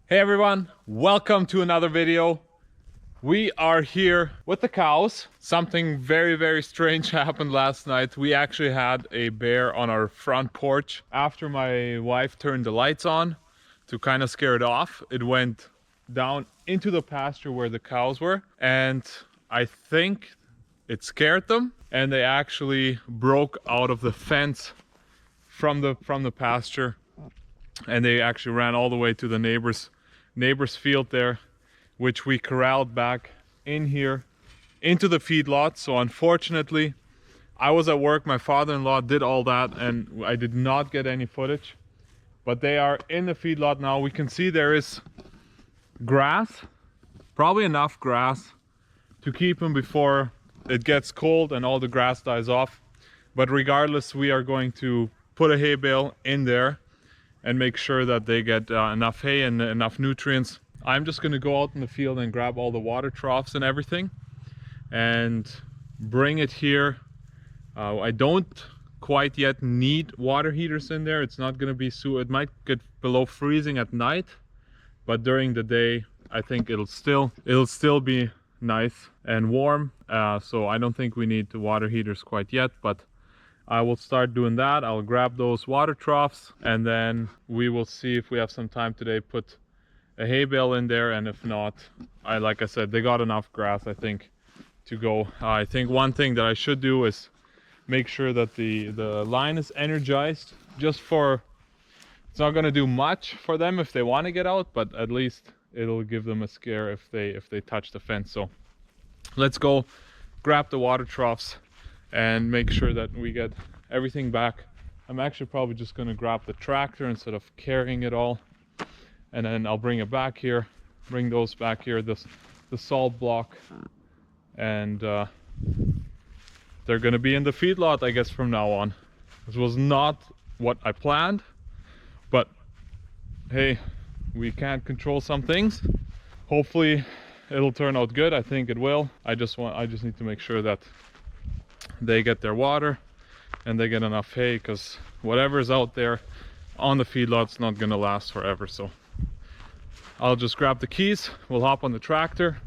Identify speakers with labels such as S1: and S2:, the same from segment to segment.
S1: Hey everyone, welcome to another video. We are here with the cows. Something very strange happened last night. We actually had a bear on our front porch. After my wife turned the lights on to kind of scare it off, it went down into the pasture where the cows were, and I think it scared them and they actually broke out of the fence from the pasture, and they actually ran all the way to the neighbor's field there, which we corralled back in here into the feedlot. So unfortunately, I was at work, my father-in-law did all that, and I did not get any footage. But they are in the feedlot now. We can see there is grass, probably enough grass to keep them before it gets cold and all the grass dies off. But regardless, we are going to put a hay bale in there and make sure that they get enough hay and enough nutrients. I'm just going to go out in the field and grab all the water troughs and everything and bring it here. I don't quite yet need water heaters in there. It's not going to be it might get below freezing at night, but during the day I think it'll still be nice and warm. So I don't think we need the water heaters quite yet, but I will start doing that. I'll grab those water troughs and then we will see if we have some time today, put a hay bale in there, and if not, like I said, they got enough grass, I think, to go. I think one thing that I should do is make sure that the line is energized, just for, it's not going to do much for them if they want to get out, but at least it'll give them a scare if they touch the fence. So let's go grab the water troughs and make sure that we get everything back. I'm actually probably just going to grab the tractor instead of carrying it all, and then I'll bring it back here, bring those back here, the salt block, and they're going to be in the feedlot, I guess, from now on. This was not what I planned, but hey, we can't control some things. Hopefully it'll turn out good. I think it will. I just need to make sure that they get their water and they get enough hay, because whatever's out there on the feedlot's not gonna last forever. So I'll just grab the keys, we'll hop on the tractor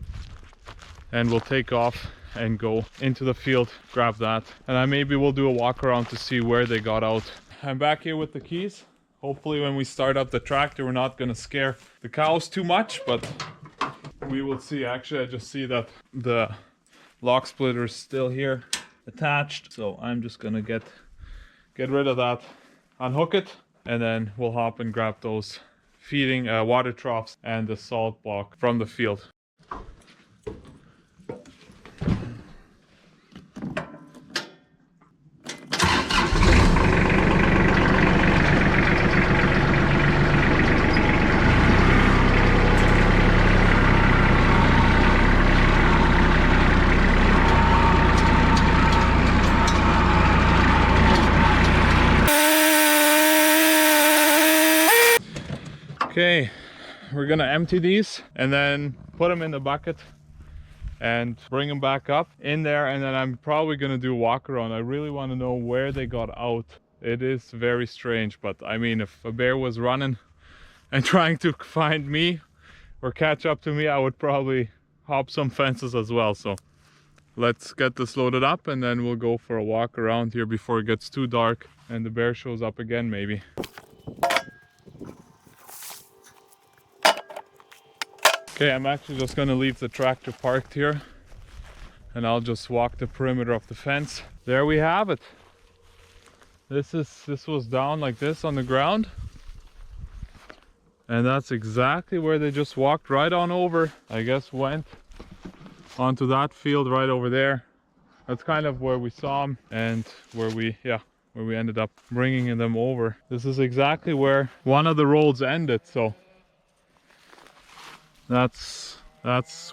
S1: and we'll take off and go into the field, grab that, and then maybe we'll do a walk around to see where they got out. I'm back here with the keys. Hopefully when we start up the tractor we're not gonna scare the cows too much, but we will see. Actually, I just see that the lock splitter is still here attached, so I'm just gonna get rid of that, unhook it, and then we'll hop and grab those feeding water troughs and the salt block from the field. Okay, we're gonna empty these and then put them in the bucket and bring them back up in there, and then I'm probably gonna do a walk around. I really want to know where they got out. It is very strange, but I mean, if a bear was running and trying to find me or catch up to me, I would probably hop some fences as well. So let's get this loaded up and then we'll go for a walk around here before it gets too dark and the bear shows up again maybe. Okay, I'm actually just going to leave the tractor parked here and I'll just walk the perimeter of the fence. There we have it. This was down like this on the ground, and that's exactly where they just walked right on over. I guess went onto that field right over there. That's kind of where we saw them and where we ended up bringing them over. This is exactly where one of the roads ended, so that's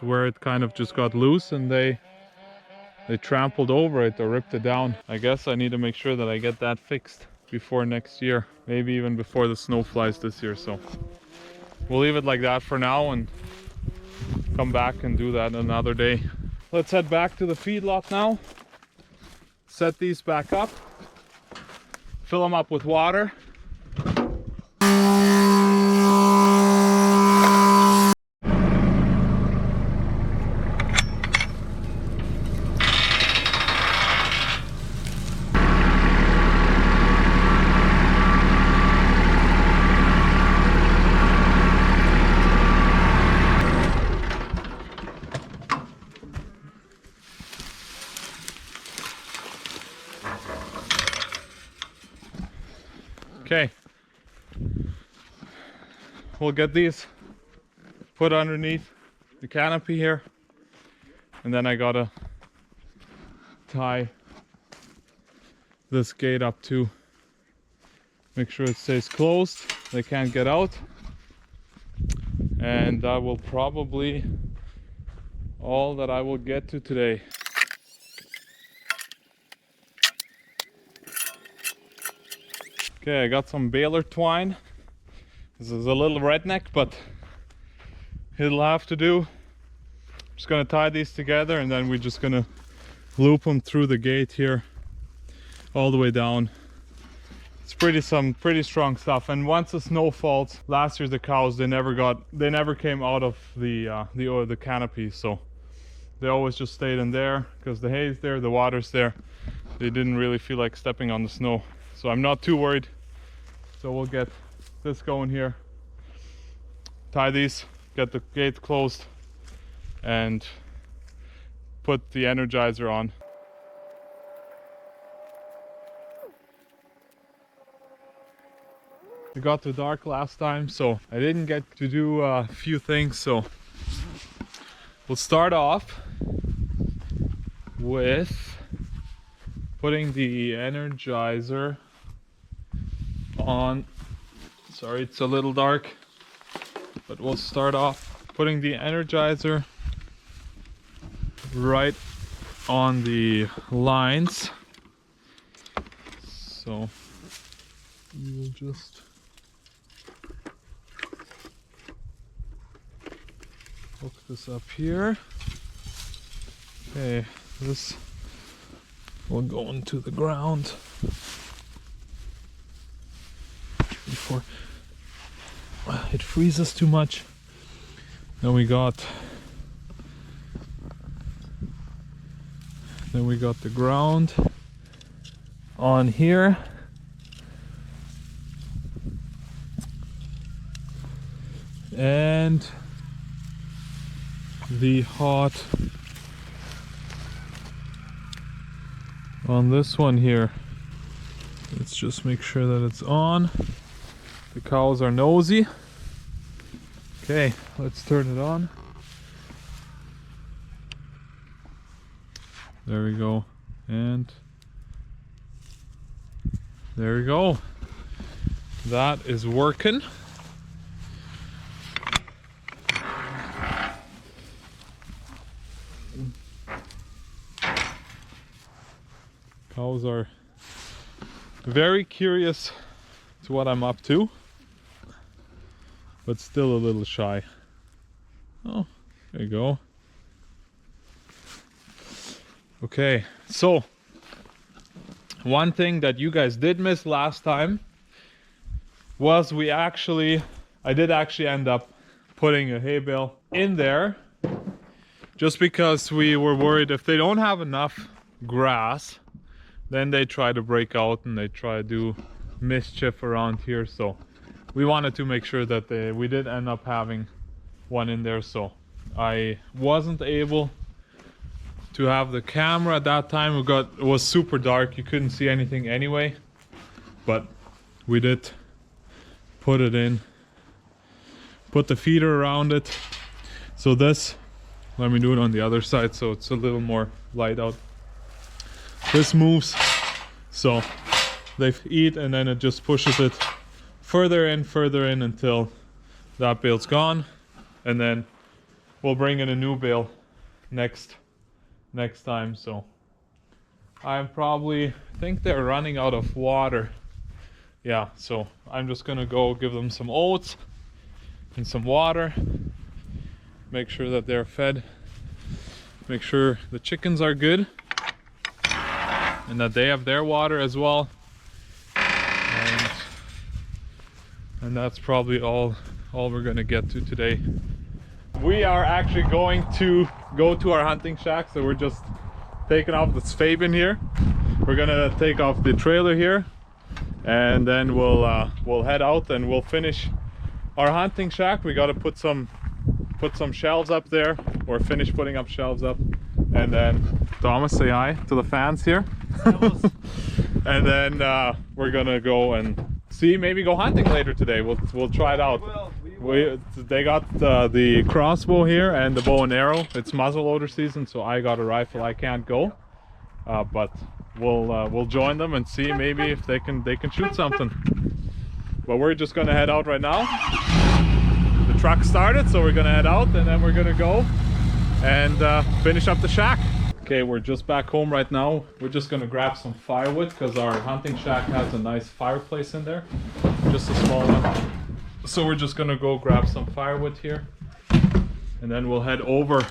S1: where it kind of just got loose and they trampled over it or ripped it down. I guess I need to make sure that I get that fixed before next year, maybe even before the snow flies this year. So we'll leave it like that for now and come back and do that another day. Let's head back to the feedlot now, set these back up, fill them up with water, we'll get these put underneath the canopy here, and then I gotta tie this gate up too. Make sure it stays closed, they can't get out. And that will probably all that I will get to today. Okay, I got some baler twine. This is a little redneck, but it'll have to do. I'm just gonna tie these together, and then we're just gonna loop them through the gate here all the way down. It's some pretty strong stuff. And once the snow falls, last year the cows, they never came out of the canopy, so they always just stayed in there because the hay's there, the water's there. They didn't really feel like stepping on the snow, so I'm not too worried. So we'll get this going here, tie these, get the gate closed, and put the Energizer on. It got too dark last time, so I didn't get to do a few things. So we'll start off with putting the Energizer on. Sorry, it's a little dark, but we'll start off putting the Energizer right on the lines. So we will just hook this up here. Okay, this will go into the ground before it freezes too much. Then we got the ground on here. And the hot on this one here. Let's just make sure that it's on. The cows are nosy. Okay, let's turn it on. There we go. And there we go. That is working. Cows are very curious to what I'm up to, but still a little shy. Oh, there you go. Okay, so one thing that you guys did miss last time was I did actually end up putting a hay bale in there, just because we were worried if they don't have enough grass, then they try to break out and they try to do mischief around here. So we wanted to make sure that we did end up having one in there. So I wasn't able to have the camera at that time. It was super dark, you couldn't see anything anyway, but we did put it in, put the feeder around it. So this, let me do it on the other side so it's a little more light out. This moves, so they eat, and then it just pushes it further in until that bale's gone, and then we'll bring in a new bale next time. So I think they're running out of water. Yeah, so I'm just gonna go give them some oats and some water, make sure that they're fed, make sure the chickens are good and that they have their water as well. And that's probably all we're gonna get to today. We are actually going to go to our hunting shack, so we're just taking off the Fabian here. We're gonna take off the trailer here, and then we'll head out and we'll finish our hunting shack. We gotta put some shelves up there, or finish putting up shelves up, and then Thomas, say hi to the fans here. And then we're gonna go and maybe go hunting later today. We'll try it out.
S2: We
S1: They got the crossbow here and the bow and arrow. It's muzzleloader season, so I got a rifle. I can't go, but we'll join them and see maybe if they can shoot something. But we're just gonna head out right now. The truck started, so we're gonna head out and then we're gonna go and finish up the shack. Okay, we're just back home right now. We're just gonna grab some firewood because our hunting shack has a nice fireplace in there, just a small one. So we're just gonna go grab some firewood here and then we'll head over.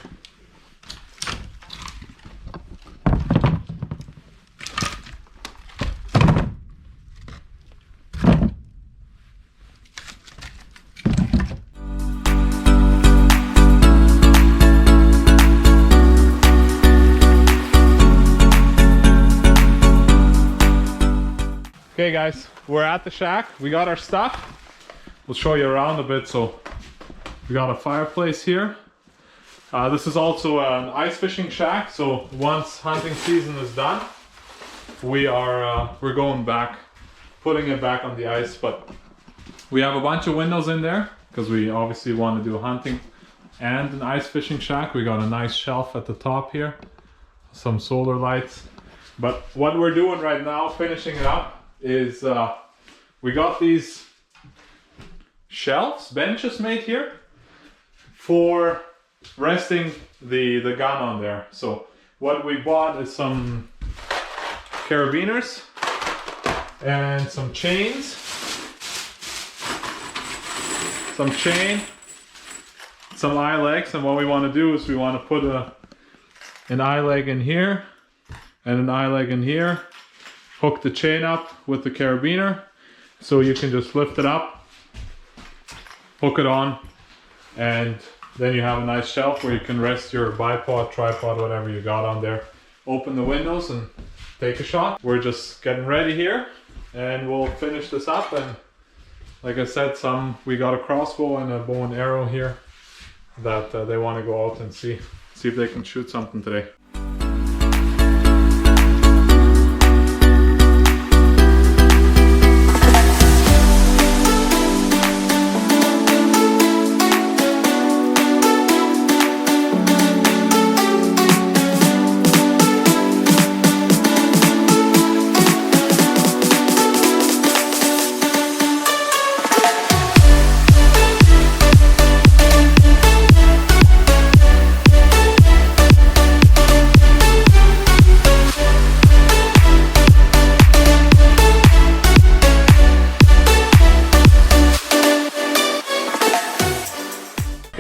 S1: Okay guys, we're at the shack. We got our stuff. We'll show you around a bit. So we got a fireplace here. This is also an ice fishing shack. So once hunting season is done, we're going back, putting it back on the ice. But we have a bunch of windows in there because we obviously want to do hunting and an ice fishing shack. We got a nice shelf at the top here, some solar lights. But what we're doing right now, finishing it up, is we got these benches made here for resting the gun on there. So what we bought is some carabiners and some chains, some eye legs. And what we want to do is we want to put an eye leg in here and an eye leg in here, hook the chain up with the carabiner so you can just lift it up, hook it on, and then you have a nice shelf where you can rest your bipod, tripod, whatever you got on there. Open the windows and take a shot. We're just getting ready here and we'll finish this up. And like I said, we got a crossbow and a bow and arrow here that they want to go out and see if they can shoot something today.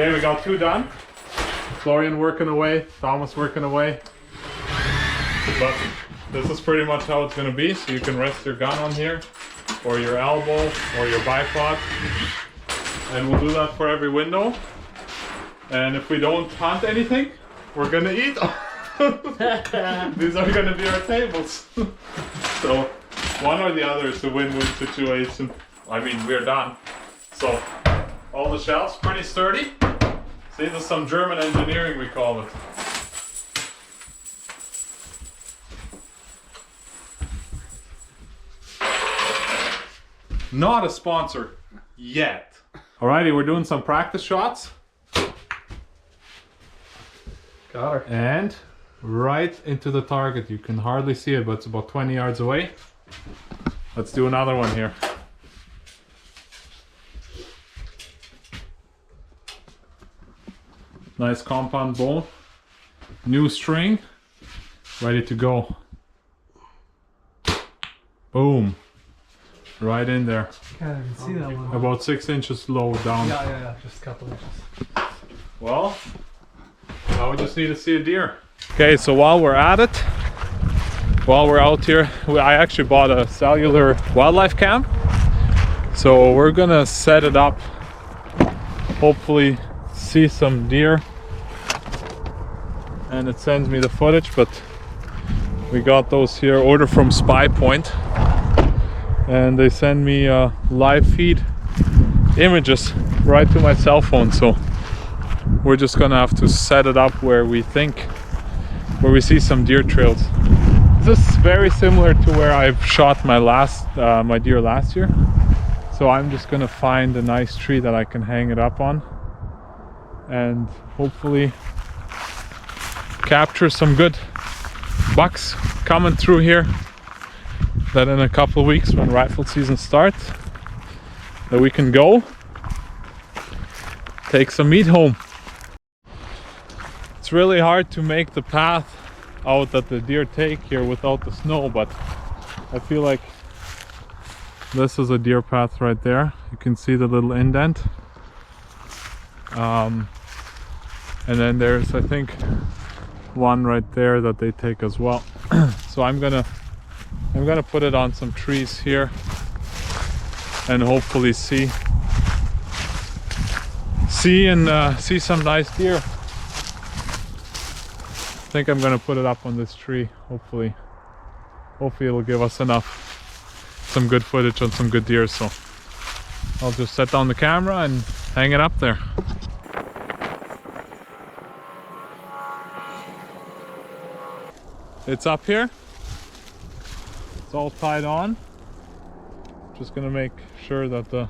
S1: Okay, we got 2 done. Florian working away, Thomas working away. But this is pretty much how it's going to be. So you can rest your gun on here, or your elbow, or your bipod. And we'll do that for every window. And if we don't hunt anything, we're going to eat. These are going to be our tables. So one or the other is a win-win situation. I mean, we're done. So all the shelves pretty sturdy. See, this is some German engineering, we call it. Not a sponsor yet. Alrighty, we're doing some practice shots.
S2: Got her.
S1: And right into the target. You can hardly see it, but it's about 20 yards away. Let's do another one here. Nice compound bow, new string, ready to go. Boom, right in there.
S2: Can't even see that one.
S1: About 6 inches low down.
S2: Yeah, just a couple inches.
S1: Well, now we just need to see a deer. Okay, so while we're at it, while we're out here, I actually bought a cellular wildlife cam. So we're gonna set it up, hopefully see some deer, and it sends me the footage. But we got those here, order from Spy Point, and they send me live feed images right to my cell phone. So we're just gonna have to set it up where we see some deer trails. This is very similar to where I've shot my deer last year. So I'm just gonna find a nice tree that I can hang it up on and hopefully capture some good bucks coming through here, that in a couple of weeks when rifle season starts, that we can go take some meat home. It's really hard to make the path out that the deer take here without the snow, but I feel like this is a deer path right there. You can see the little indent. And then there's, I think, one right there that they take as well. So I'm gonna put it on some trees here and hopefully see some nice deer. I think I'm gonna put it up on this tree. Hopefully it'll give us some good footage on some good deer. So I'll just set down the camera and hang it up there. It's up here. It's all tied on. Just gonna make sure that the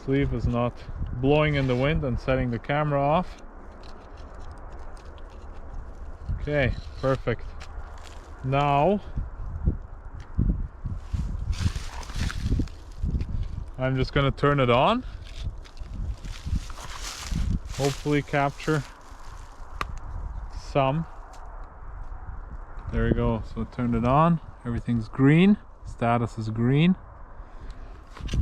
S1: sleeve is not blowing in the wind and setting the camera off. Okay, perfect. Now I'm just gonna turn it on. Hopefully capture some. There we go. So turned it on. Everything's green. Status is green.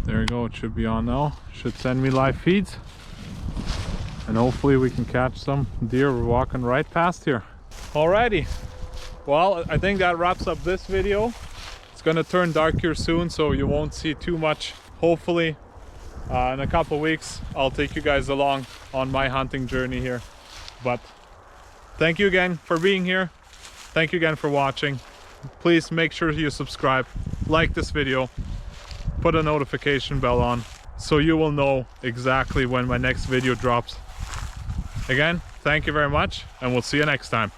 S1: There we go. It should be on now. Should send me live feeds. And hopefully we can catch some deer. We're walking right past here. Alrighty. Well, I think that wraps up this video. It's gonna turn dark here soon, so you won't see too much. Hopefully in a couple weeks I'll take you guys along on my hunting journey here. But thank you again for being here. Thank you again for watching. Please make sure you subscribe, like this video, put a notification bell on so you will know exactly when my next video drops. Again, thank you very much, and we'll see you next time.